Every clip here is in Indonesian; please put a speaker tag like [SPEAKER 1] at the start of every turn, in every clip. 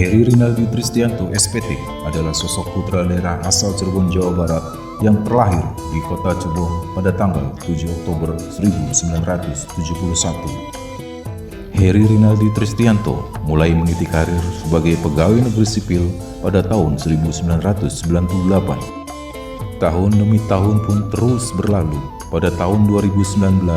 [SPEAKER 1] Heri Rinaldi Tristianto SPT adalah sosok putra daerah asal Cirebon, Jawa Barat yang terlahir di kota Cirebon pada tanggal 7 Oktober 1971. Heri Rinaldi Tristianto mulai meniti karir sebagai pegawai negeri sipil pada tahun 1998. Tahun demi tahun pun terus berlalu. Pada tahun 2019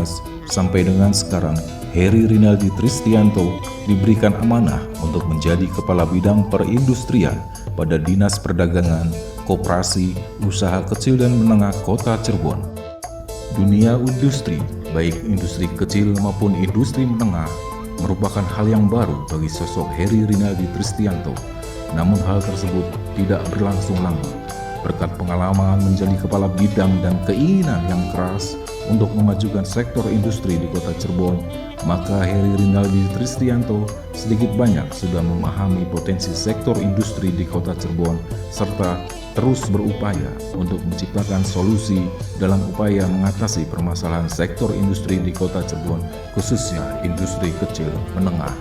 [SPEAKER 1] sampai dengan sekarang, Heri Rinaldi Tristianto diberikan amanah untuk menjadi Kepala Bidang Perindustrian pada Dinas Perdagangan, Koperasi, Usaha Kecil dan Menengah Kota Cirebon. Dunia industri, baik industri kecil maupun industri menengah, merupakan hal yang baru bagi sosok Heri Rinaldi Tristianto. Namun hal tersebut tidak berlangsung lama. Berkat pengalaman menjadi kepala bidang dan keinginan yang keras untuk memajukan sektor industri di kota Cirebon, maka Heri Rinaldi Tristianto sedikit banyak sudah memahami potensi sektor industri di kota Cirebon serta terus berupaya untuk menciptakan solusi dalam upaya mengatasi permasalahan sektor industri di kota Cirebon, khususnya industri kecil menengah.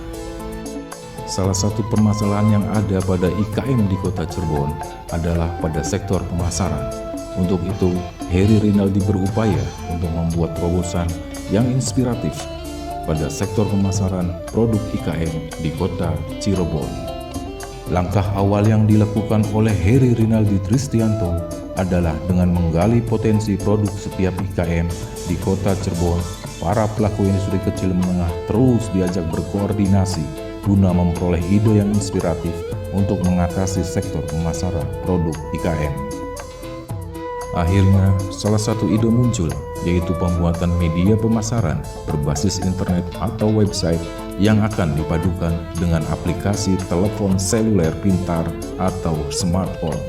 [SPEAKER 1] Salah satu permasalahan yang ada pada IKM di kota Cirebon adalah pada sektor pemasaran. Untuk itu, Heri Rinaldi berupaya untuk membuat terobosan yang inspiratif pada sektor pemasaran produk IKM di kota Cirebon. Langkah awal yang dilakukan oleh Heri Rinaldi Tristianto adalah dengan menggali potensi produk setiap IKM di kota Cirebon. Para pelaku industri kecil menengah terus diajak berkoordinasi guna memperoleh ide yang inspiratif untuk mengatasi sektor pemasaran produk IKM. Akhirnya, salah satu ide muncul, yaitu pembuatan media pemasaran berbasis internet atau website yang akan dipadukan dengan aplikasi telepon seluler pintar atau smartphone.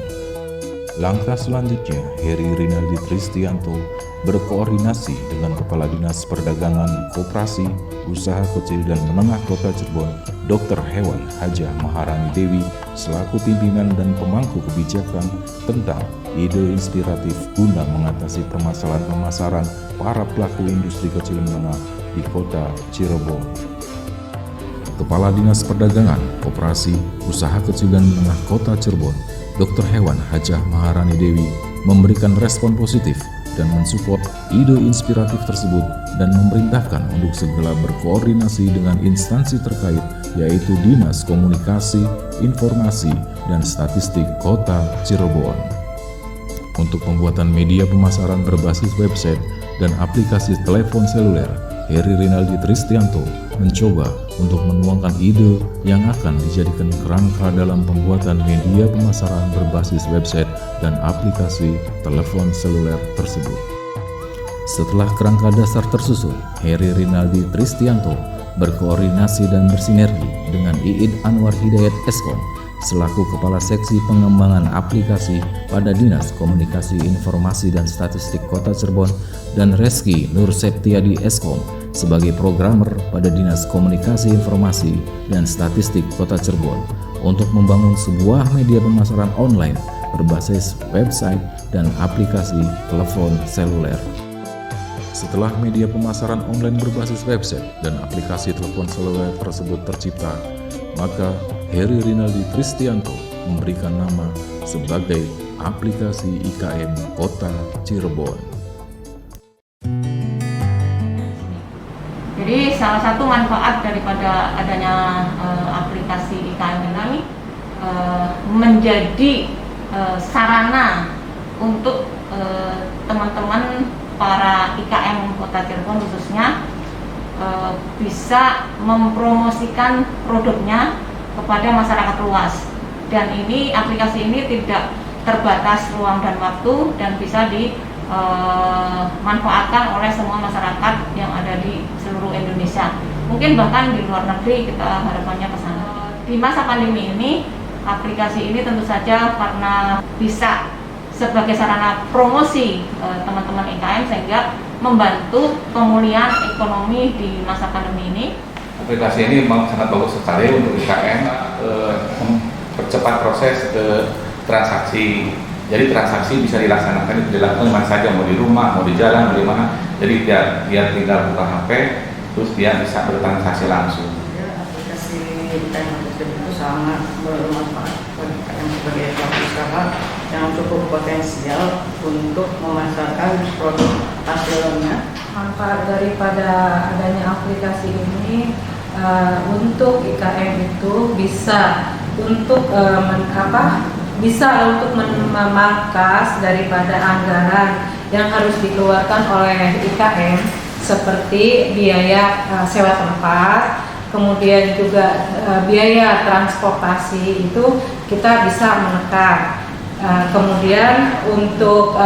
[SPEAKER 1] Langkah selanjutnya, Heri Rinaldi Tristianto berkoordinasi dengan Kepala Dinas Perdagangan, Koperasi, Usaha Kecil dan Menengah Kota Cirebon, Dr. Hewan Hajah Maharani Dewi, selaku pimpinan dan pemangku kebijakan tentang ide inspiratif guna mengatasi permasalahan pemasaran para pelaku industri kecil menengah di kota Cirebon. Kepala Dinas Perdagangan, Koperasi, Usaha Kecil dan Menengah Kota Cirebon, Dr. Hewan Hajah Maharani Dewi memberikan respon positif dan mensupport ide inspiratif tersebut dan memerintahkan untuk segera berkoordinasi dengan instansi terkait, yaitu Dinas Komunikasi, Informasi, dan Statistik Kota Cirebon. Untuk pembuatan media pemasaran berbasis website dan aplikasi telepon seluler, Heri Rinaldi Tristianto mencoba untuk menuangkan ide yang akan dijadikan kerangka dalam pembuatan media pemasaran berbasis website dan aplikasi telepon seluler tersebut. Setelah kerangka dasar tersusun, Heri Rinaldi Tristianto berkoordinasi dan bersinergi dengan Iid Anwar Hidayat Eskom selaku Kepala Seksi Pengembangan Aplikasi pada Dinas Komunikasi Informasi dan Statistik Kota Cirebon dan Reski Nur Septiadi Eskom sebagai programmer pada Dinas Komunikasi Informasi dan Statistik Kota Cirebon untuk membangun sebuah media pemasaran online berbasis website dan aplikasi telepon seluler. Setelah media pemasaran online berbasis website dan aplikasi telepon seluler tersebut tercipta, maka Heri Rinaldi Tristianto memberikan nama sebagai aplikasi IKM Kota Cirebon.
[SPEAKER 2] Jadi salah satu manfaat daripada adanya aplikasi IKM ini menjadi sarana untuk teman-teman para IKM Kota Cirebon khususnya bisa mempromosikan produknya kepada masyarakat luas, dan ini aplikasi ini tidak terbatas ruang dan waktu dan bisa dimanfaatkan oleh semua masyarakat yang ada di seluruh Indonesia, mungkin bahkan di luar negeri kita harapannya ke sana. Di masa pandemi ini, aplikasi ini tentu saja karena bisa sebagai sarana promosi teman-teman IKM sehingga membantu pemulihan ekonomi di masa pandemi ini.
[SPEAKER 3] Aplikasi ini memang sangat bagus sekali untuk IKM, mempercepat proses transaksi. Jadi transaksi bisa dilakukan di mana saja, mau di rumah, mau di jalan, mau di mana. Jadi dia tinggal buka HP, terus dia bisa bertransaksi langsung.
[SPEAKER 4] Aplikasi IKM itu sangat bermanfaat bagi IKM sebagai pelaku usaha yang cukup potensial untuk memasarkan produk hasilnya.
[SPEAKER 5] Manfaat daripada adanya aplikasi ini untuk IKM itu bisa untuk memangkas daripada anggaran yang harus dikeluarkan oleh IKM seperti biaya sewa tempat, kemudian juga biaya transportasi itu kita bisa menekan. Kemudian untuk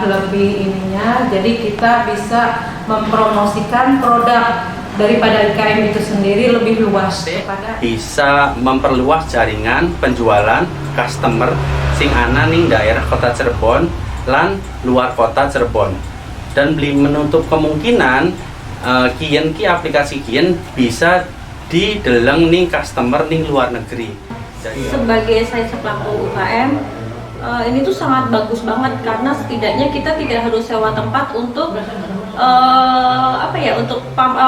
[SPEAKER 5] lebih ininya, jadi kita bisa mempromosikan produk daripada IKM itu sendiri lebih luas kepada
[SPEAKER 6] bisa memperluas jaringan penjualan customer sing ana ning daerah kota Cirebon lan luar kota Cirebon, dan beli menutup kemungkinan kian ki aplikasi kian bisa dideleng ning customer ning luar negeri.
[SPEAKER 7] Sebagai saya pelaku UKM, ini tuh sangat bagus banget karena setidaknya kita tidak harus sewa tempat untuk untuk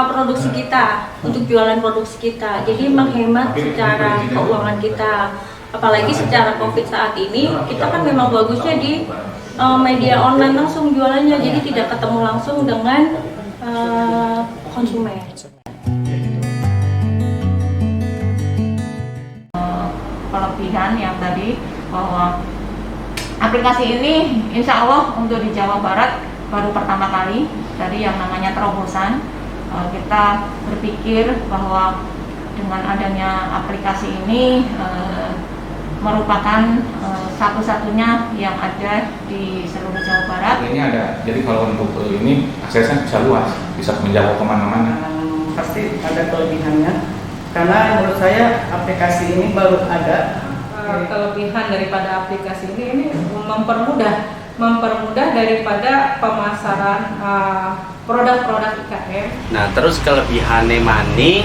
[SPEAKER 7] produksi kita, untuk jualan produksi kita. Jadi menghemat secara keuangan kita. Apalagi secara COVID saat ini, kita kan memang bagusnya di media online langsung jualannya, jadi tidak ketemu langsung dengan konsumen.
[SPEAKER 2] Kelebihan yang tadi bahwa aplikasi ini insya Allah untuk di Jawa Barat baru pertama kali dari yang namanya terobosan. Kita berpikir bahwa dengan adanya aplikasi ini merupakan satu-satunya yang ada di seluruh Jawa Barat.
[SPEAKER 3] Ini ada, jadi kalau untuk ini aksesnya bisa luas, bisa menjangkau kemana-mana.
[SPEAKER 4] Pasti ada kelebihannya, karena menurut saya aplikasi ini baru ada.
[SPEAKER 5] Kelebihan daripada aplikasi ini mempermudah daripada pemasaran produk-produk IKM.
[SPEAKER 6] Nah, terus kelebihannya maning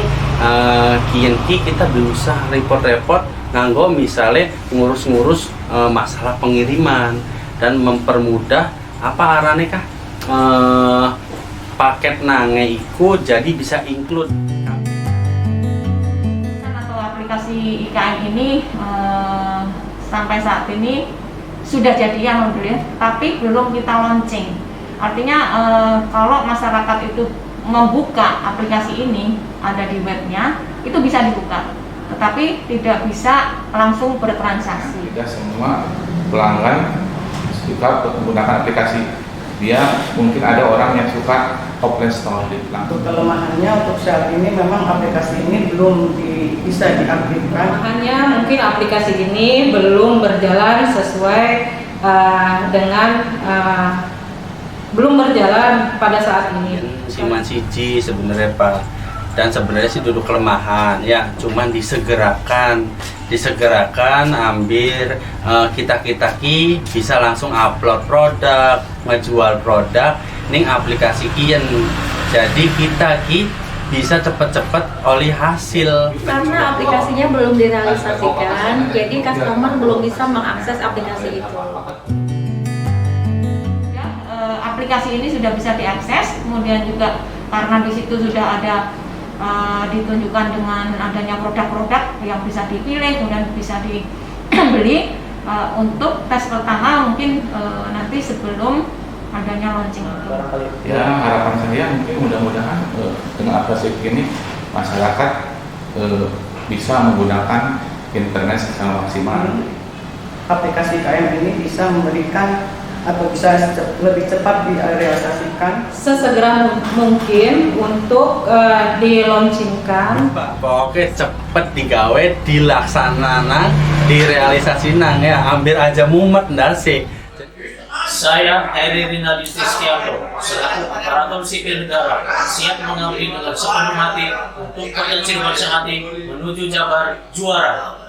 [SPEAKER 6] kian kita berusaha repot-repot nganggo misalnya ngurus-ngurus masalah pengiriman dan mempermudah apa arane kah paket nange iku jadi bisa include.
[SPEAKER 2] Atau aplikasi IKM ini sampai saat ini sudah jadi alhamdulillah, tapi belum kita launching. Artinya kalau masyarakat itu membuka aplikasi ini ada di webnya, itu bisa dibuka, tetapi tidak bisa langsung bertransaksi.
[SPEAKER 3] Tidak semua pelanggan suka menggunakan aplikasi. Dia mungkin ada orang yang suka offline store.
[SPEAKER 4] Untuk kelemahannya untuk saat ini memang aplikasi ini belum bisa diaktifkan.
[SPEAKER 5] Kelemahannya mungkin aplikasi ini belum berjalan sesuai belum berjalan pada saat ini.
[SPEAKER 6] Siman siji sebenarnya Pak, dan sebenarnya sih duduk kelemahan ya, cuman disegerakan ambil kita bisa langsung upload produk, ngejual produk ning aplikasi kian, jadi kita bisa cepet-cepet oleh hasil.
[SPEAKER 7] Karena aplikasinya belum direalisasikan, jadi customer belum bisa mengakses aplikasi itu.
[SPEAKER 2] Aplikasi ini sudah bisa diakses, kemudian juga karena di situ sudah ada ditunjukkan dengan adanya produk-produk yang bisa dipilih, kemudian bisa dibeli. Untuk tes pertama mungkin nanti sebelum adanya launching itu.
[SPEAKER 3] Ya, harapan saya mungkin mudah-mudahan dengan aplikasi ini masyarakat bisa menggunakan internet secara maksimal.
[SPEAKER 4] Aplikasi IKM ini bisa memberikan atau bisa lebih cepat direalisasikan
[SPEAKER 5] Sesegera mungkin untuk dilaunchingkan.
[SPEAKER 6] Pokoknya cepet digawe, dilaksanakan, direalisasikan ya, hampir aja mumet ndase.
[SPEAKER 8] Saya Heri Rinaldi Setiato, selaku aparatur sipil negara, siap mengabdi dengan sepenuh hati untuk potensi bersehati menuju Jabar juara.